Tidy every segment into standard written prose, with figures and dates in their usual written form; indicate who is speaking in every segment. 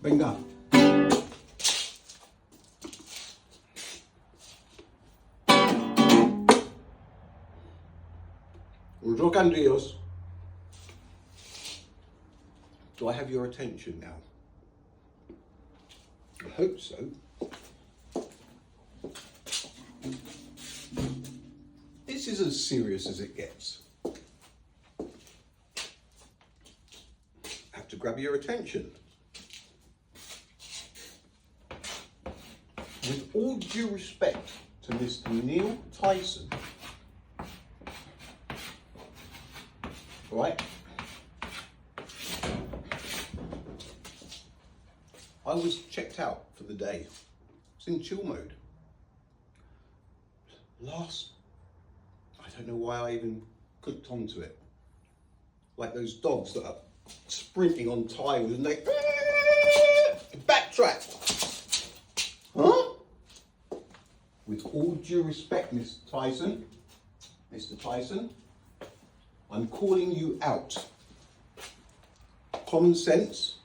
Speaker 1: Venga. Rock and Dios. Do I have your attention now? I hope so. This is as serious as it gets. I have to grab your attention. With all due respect to Mr. Neil Tyson, right? I was checked out for the day. It's in chill mode. I don't know why I even clicked onto it. Like those dogs that are sprinting on tiles and they backtrack. Huh? With all due respect, Mr. Tyson, I'm calling you out. Common sense,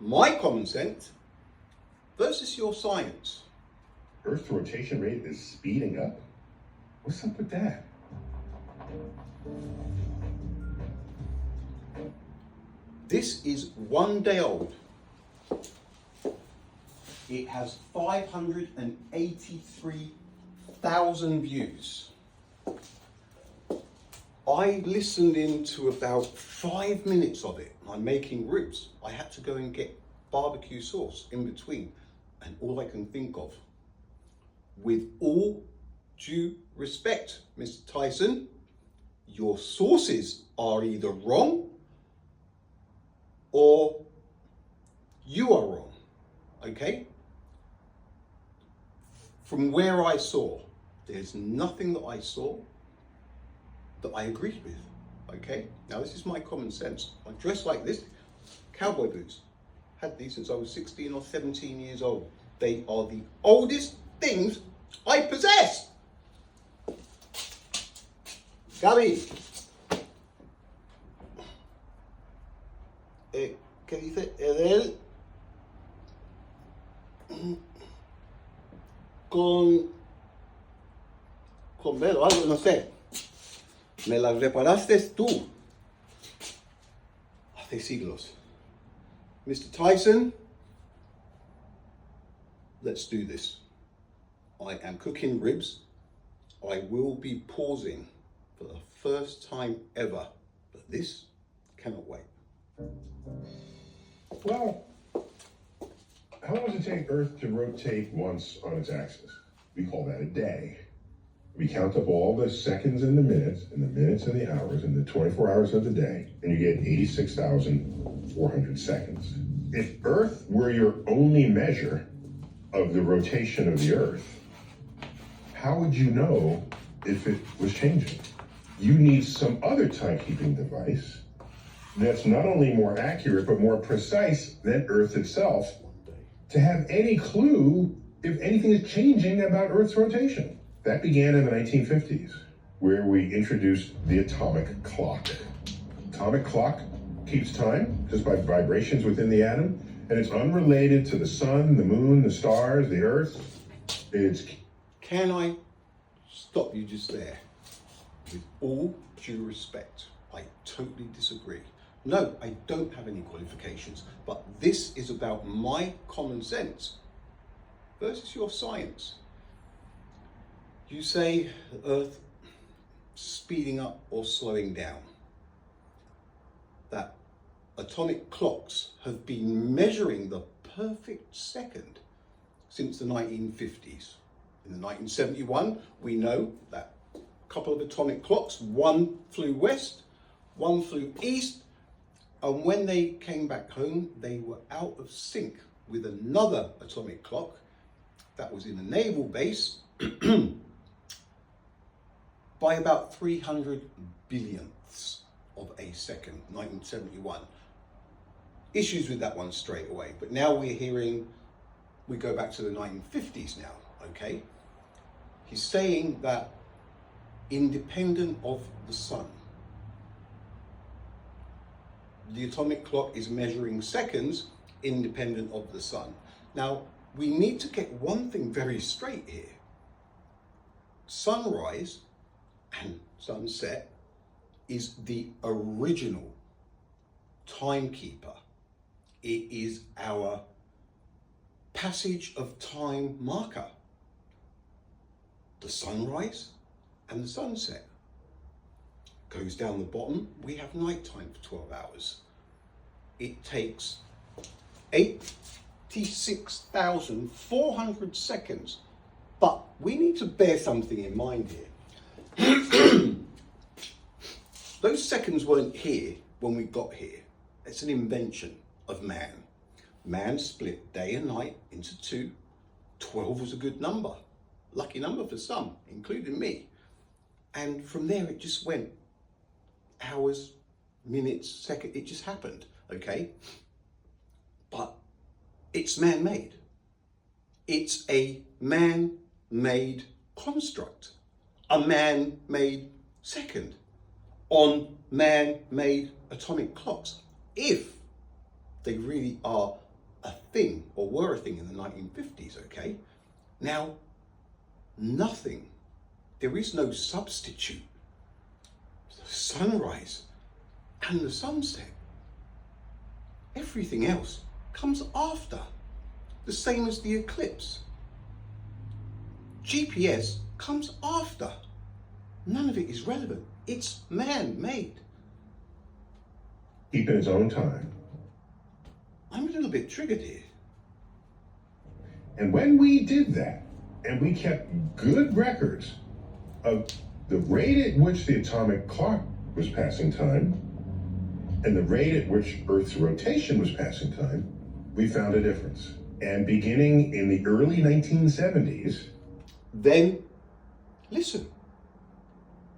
Speaker 1: my common sense, versus your science.
Speaker 2: Earth's rotation rate is speeding up? What's up with that?
Speaker 1: This is 1 day old. It has 583,000 views. I listened into about 5 minutes of it. I'm making ribs. I had to go and get barbecue sauce in between, and all I can think of, with all due respect, Mr. Tyson, your sources are either wrong or you are wrong, okay? From where I saw, there's nothing that I saw that I agreed with, okay? Now this is my common sense. I dress like this, cowboy boots. Had these since I was 16 or 17 years old. They are the oldest things I possess. Gaby, ¿qué dice Edel? Con velo, algo, no sé. Me las reparaste tú hace siglos. Mr. Tyson, let's do this. I am cooking ribs. I will be pausing for the first time ever, but this cannot wait.
Speaker 2: Well, how long does it take Earth to rotate once on its axis? We call that a day. We count up all the seconds and the minutes and the hours and the 24 hours of the day, and you get 86,400 seconds. If Earth were your only measure of the rotation of the Earth, how would you know if it was changing? You need some other timekeeping device that's not only more accurate but more precise than Earth itself to have any clue if anything is changing about Earth's rotation. That began in the 1950s, where we introduced the atomic clock. Atomic clock keeps time just by vibrations within the atom, and it's unrelated to the sun, the moon, the stars, the Earth.
Speaker 1: Can I stop you just there? With all due respect, I totally disagree. No, I don't have any qualifications, but this is about my common sense versus your science. You say the Earth speeding up or slowing down. That atomic clocks have been measuring the perfect second since the 1950s. In the 1971, we know that a couple of atomic clocks, one flew west, one flew east, and when they came back home, they were out of sync with another atomic clock that was in a naval base by about 300 billionths of a second, 1971. Issues with that one straight away, but now we're hearing, we go back to the 1950s now, okay? He's saying that independent of the sun, the atomic clock is measuring seconds independent of the sun. Now, we need to get one thing very straight here. Sunrise and sunset is the original timekeeper. It is our passage of time marker. The sunrise and the sunset. Goes down the bottom, we have nighttime for 12 hours. It takes 86,400 seconds. But we need to bear something in mind here. Those seconds weren't here when we got here. It's an invention of man. Man split day and night into two. 12 was a good number. Lucky number for some, including me. And from there it just went hours, minutes, seconds. It just happened, okay? But it's man-made. It's a man-made construct. A man-made second on man-made atomic clocks. If they really are a thing or were a thing in the 1950s, okay? Now, nothing, there is no substitute. The sunrise and the sunset. Everything else comes after. The same as the eclipse. GPS comes after. None of it is relevant. It's man-made.
Speaker 2: Keep in its own time.
Speaker 1: I'm a little bit triggered here.
Speaker 2: And when we did that, and we kept good records of the rate at which the atomic clock was passing time and the rate at which Earth's rotation was passing time, we found a difference. And beginning in the early 1970s,
Speaker 1: Then, listen,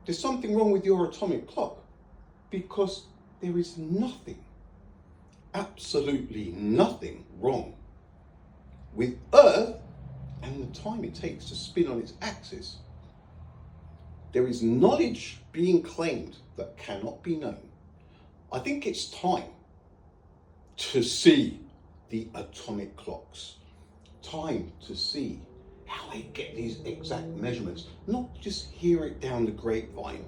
Speaker 1: there's something wrong with your atomic clock because there is nothing, absolutely nothing wrong with Earth and the time it takes to spin on its axis. There is knowledge being claimed that cannot be known. I think it's time to see the atomic clocks. Time to see how they get these exact measurements, not just hear it down the grapevine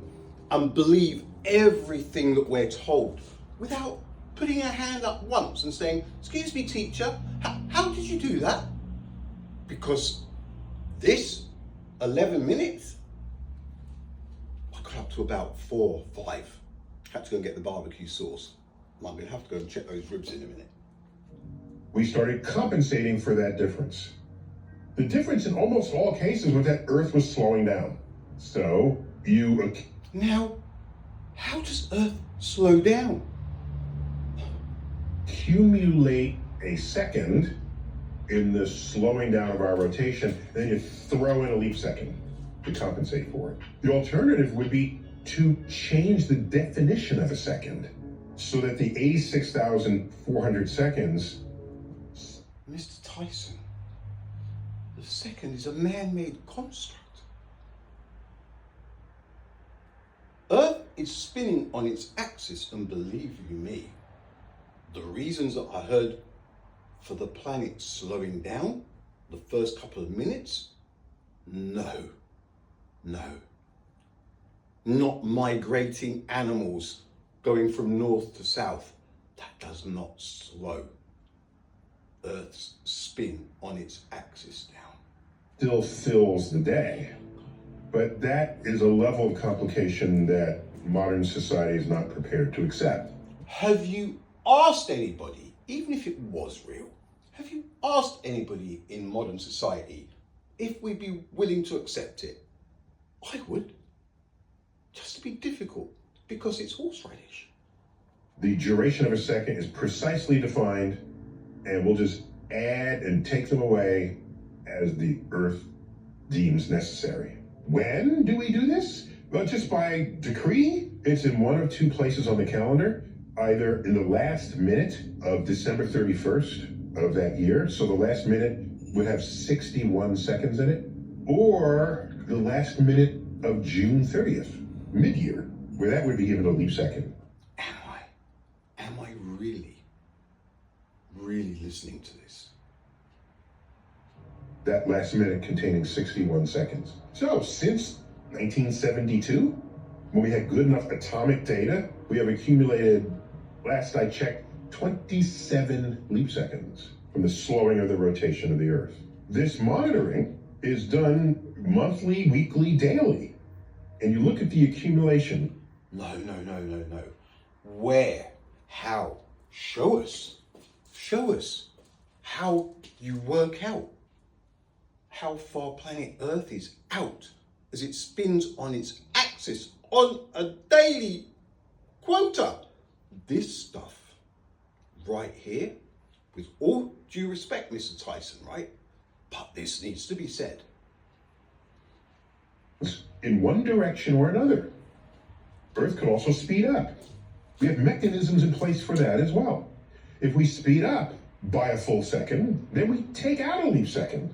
Speaker 1: and believe everything that we're told without putting our hand up once and saying, "Excuse me, teacher, how did you do that?" Because this 11 minutes, I got up to about 4, 5. Had to go and get the barbecue sauce. I'm going to have to go and check those ribs in a minute.
Speaker 2: we started compensating for that difference. The difference in almost all cases was that Earth was slowing down. So you...
Speaker 1: Now, how does Earth slow down?
Speaker 2: accumulate a second in the slowing down of our rotation, then you throw in a leap second to compensate for it. The alternative would be to change the definition of a second so that the 86,400 seconds...
Speaker 1: Mr. Tyson, the second is a man-made construct. Earth is spinning on its axis, and believe you me, the reasons that I heard for the planet slowing down the first couple of minutes, no. Not migrating animals going from north to south. That does not slow Earth's spin on its axis down.
Speaker 2: still fills the day. But that is a level of complication that modern society is not prepared to accept.
Speaker 1: Have you asked anybody, even if it was real, have you asked anybody in modern society if we'd be willing to accept it? I would. Just to be difficult, because it's horseradish.
Speaker 2: The duration of a second is precisely defined, and we'll just add and take them away as the Earth deems necessary. When do we do this? Well, just by decree. It's in one of two places on the calendar, either in the last minute of December 31st of that year, so the last minute would have 61 seconds in it, or the last minute of June 30th, mid-year, where that would be given a leap second.
Speaker 1: Am I really really listening to this.
Speaker 2: That last minute containing 61 seconds. So, since 1972, when we had good enough atomic data, we have accumulated, last I checked, 27 leap seconds from the slowing of the rotation of the Earth. This monitoring is done monthly, weekly, daily. And you look at the accumulation.
Speaker 1: No. Where? How? Show us. Show us how you work out how far planet Earth is out as it spins on its axis on a daily quota. This stuff right here, with all due respect, Mr. Tyson, right? But this needs to be said.
Speaker 2: In one direction or another. Earth could also speed up. We have mechanisms in place for that as well. If we speed up by a full second, then we take out a leap second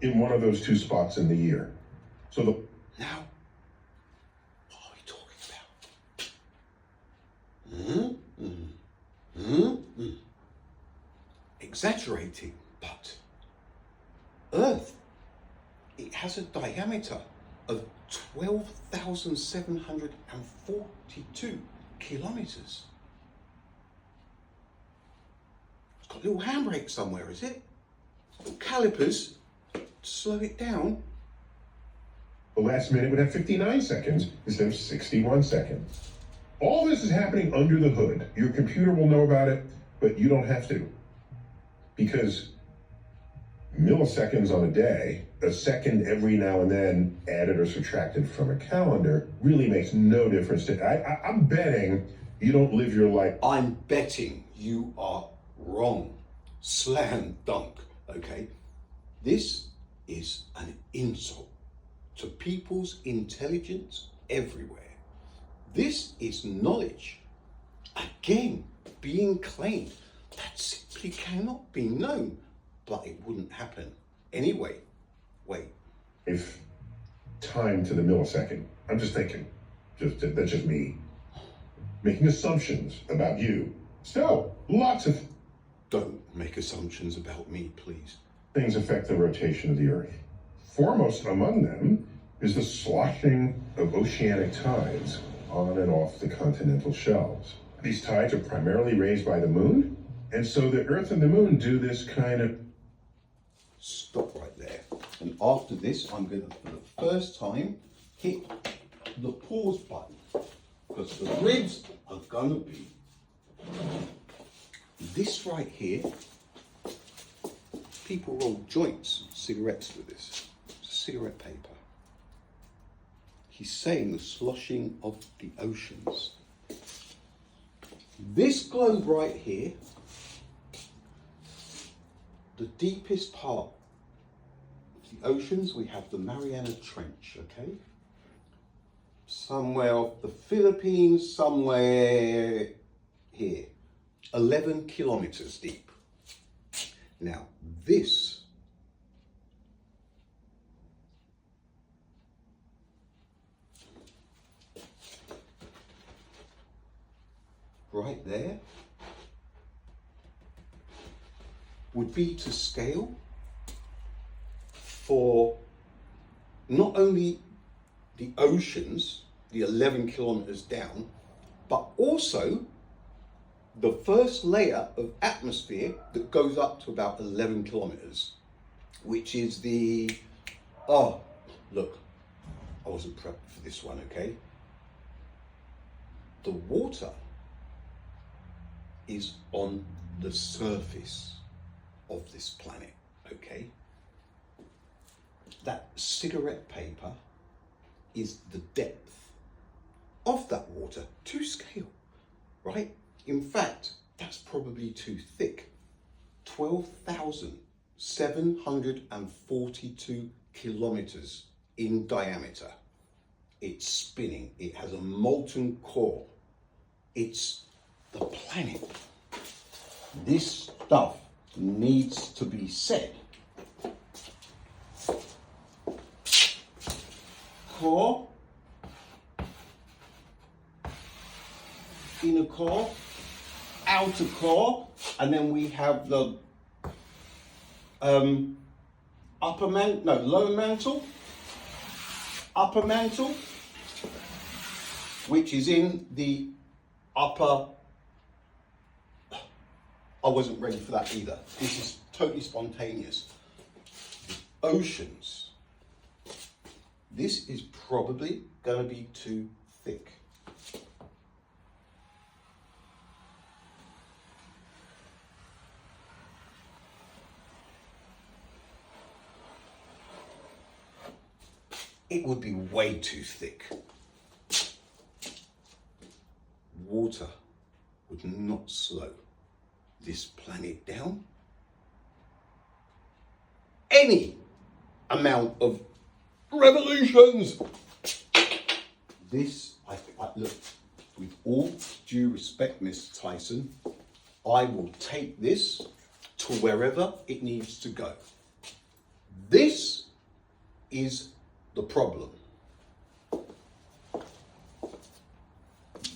Speaker 2: in one of those two spots in the year. So
Speaker 1: Now, what are we talking about? Exaggerating, but Earth, it has a diameter of 12,742 kilometers. It's got a little handbrake somewhere, is it? Little calipers to slow it down.
Speaker 2: the last minute would have 59 seconds instead of 61 seconds. All this is happening under the hood. Your computer will know about it, but you don't have to. Because milliseconds on a day, a second every now and then added or subtracted from a calendar, really makes no difference I'm betting you don't live your life.
Speaker 1: I'm betting you are wrong. Slam dunk, okay? This is an insult to people's intelligence everywhere. This is knowledge, again, being claimed that simply cannot be known, but it wouldn't happen anyway. Wait.
Speaker 2: If time to the millisecond, I'm just thinking, that's just me, making assumptions about you. So, lots of
Speaker 1: Don't make assumptions about me, please.
Speaker 2: things affect the rotation of the Earth. Foremost among them is the sloshing of oceanic tides on and off the continental shelves. These tides are primarily raised by the moon, and so the Earth and the moon do this kind of...
Speaker 1: Stop right there. And after this, I'm going to, for the first time, hit the pause button, because the ribs are going to be this right here. People roll joints and cigarettes with this. It's cigarette paper. He's saying the sloshing of the oceans. This globe right here, the deepest part of the oceans, we have the Mariana Trench, okay? Somewhere off the Philippines, somewhere here. 11 kilometers deep. Now, this right there would be to scale for not only the oceans, the 11 kilometers down, but also the first layer of atmosphere that goes up to about 11 kilometers, which is the, oh, look, I wasn't prepped for this one, okay? The water is on the surface of this planet, okay? That cigarette paper is the depth of that water to scale, right? In fact, that's probably too thick. 12,742 kilometers in diameter. It's spinning. It has a molten core. It's the planet. This stuff needs to be said. Core, inner core, outer claw, and then we have the lower mantle, upper mantle, which is in the upper. I wasn't ready for that either. This is totally spontaneous. Oceans. This is probably going to be too thick. It would be way too thick. Water would not slow this planet down. Any amount of revolutions. This, look, with all due respect, Mr Tyson, I will take this to wherever it needs to go. This is the problem.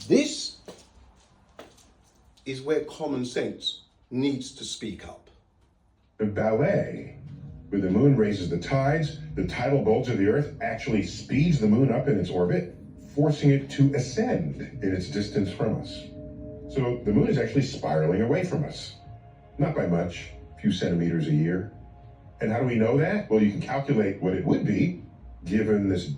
Speaker 1: This is where common sense needs to speak up.
Speaker 2: The ballet, where the moon raises the tides, the tidal bulge of the Earth actually speeds the moon up in its orbit, forcing it to ascend in its distance from us. So the moon is actually spiraling away from us. Not by much, a few centimeters a year. And how do we know that? Well, you can calculate what it would be, given this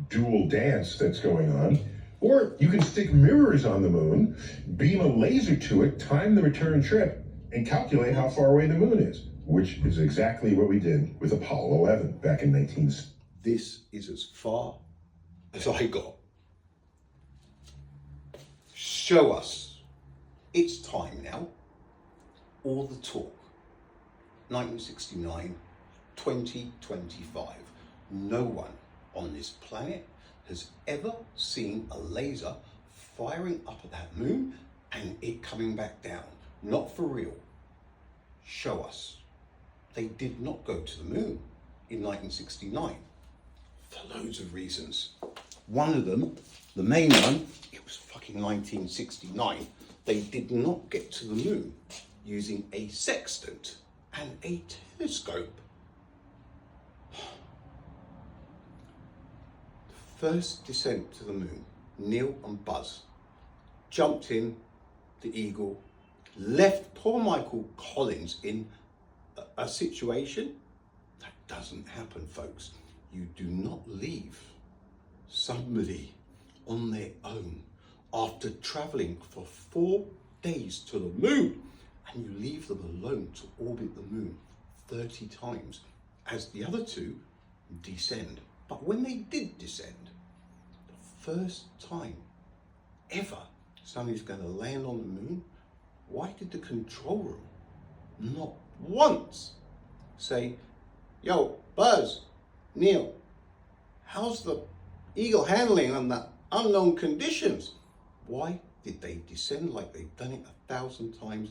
Speaker 2: dual dance that's going on. Or you can stick mirrors on the moon, beam a laser to it, time the return trip, and calculate how far away the moon is, which is exactly what we did with Apollo 11 back in 19...
Speaker 1: This is as far as I got. Show us. It's time now. All the talk. 1969, 2025. No one on this planet has ever seen a laser firing up at that moon and it coming back down. Not for real. Show us. They did not go to the moon in 1969 for loads of reasons. One of them, the main one, it was fucking 1969. They did not get to the moon using a sextant and a telescope. The first descent to the moon, Neil and Buzz jumped in the Eagle, left poor Michael Collins in a situation that doesn't happen, folks. You do not leave somebody on their own after traveling for 4 days to the moon, and you leave them alone to orbit the moon 30 times as the other two descend. But when they did descend, the first time ever somebody's going to land on the moon, why did the control room not once say, yo, Buzz, Neil, how's the Eagle handling under unknown conditions? Why did they descend like they've done it 1,000 times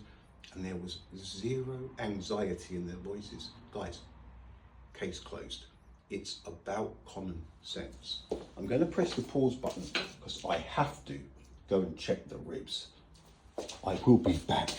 Speaker 1: and there was zero anxiety in their voices? Guys, case closed. It's about common sense. I'm going to press the pause button because I have to go and check the ribs. I will be back.